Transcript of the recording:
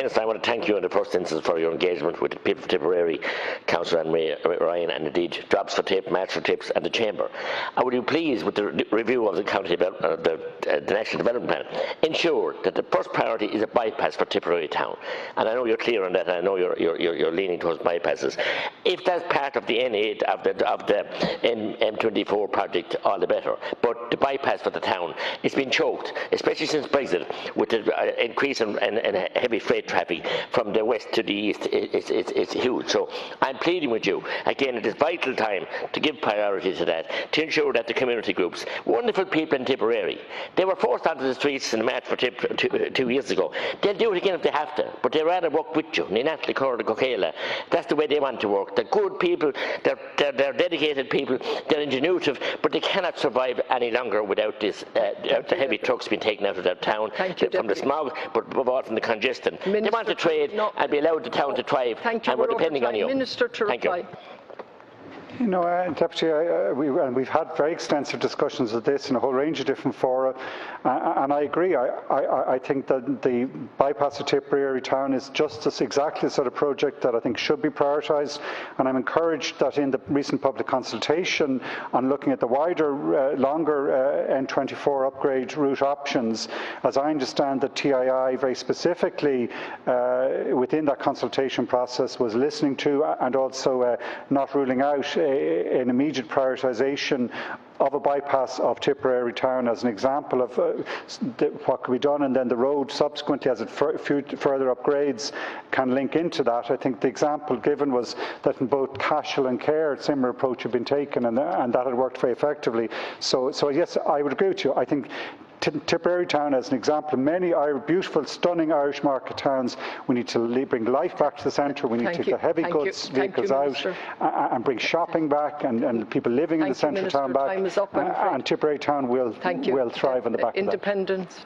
Minister, I want to thank you in the first instance for your engagement with the people of Tipperary, Councillor Anne-Marie Ryan, and indeed Drops for Tip, Match for Tips and the Chamber. And would you please, with the review of the county the National Development Plan, ensure that the first priority is a bypass for Tipperary town? And I know you're clear on that, and I know you're leaning towards bypasses. If that's part of the N8 of the M24 project, all the better. But the bypass for the town, it's been choked, especially since Brexit, with the increase in heavy freight traffic from the west to the east. It's huge. So I'm pleading with you again. It is vital time to give priority to that, to ensure that the community groups, wonderful people in Tipperary, they were forced onto the streets in the March for Tip 2 years ago. They'll do it again if they have to, but they rather work with you. That's the way they want to work. They're good people, they're dedicated people, they're ingenuitive, but they cannot survive any longer without this the heavy trucks being taken out of their town from the smog, but above all from the congestion. Minister, they want to trade and be allowed the town to thrive, and we're depending on you. Minister to reply. You know, Deputy, we've had very extensive discussions of this in a whole range of different fora, and I agree. I think that the bypass of Tipperary town is just exactly the sort of project that I think should be prioritised, and I'm encouraged that in the recent public consultation on looking at the wider, longer N24 upgrade route options, as I understand that TII very specifically within that consultation process was listening to and also not ruling out an immediate prioritisation of a bypass of Tipperary town as an example of what could be done, and then the road subsequently, as it further upgrades, can link into that. I think the example given was that in both Cashel and Care, a similar approach had been taken, and that had worked very effectively. So yes, I would agree with you. I think Tipperary town as an example, many beautiful, stunning Irish market towns, we need to bring life back to the centre. We need to take the heavy goods vehicles out and bring shopping back and people living in the centre town back. And Tipperary town will thrive on the back of that. Independence.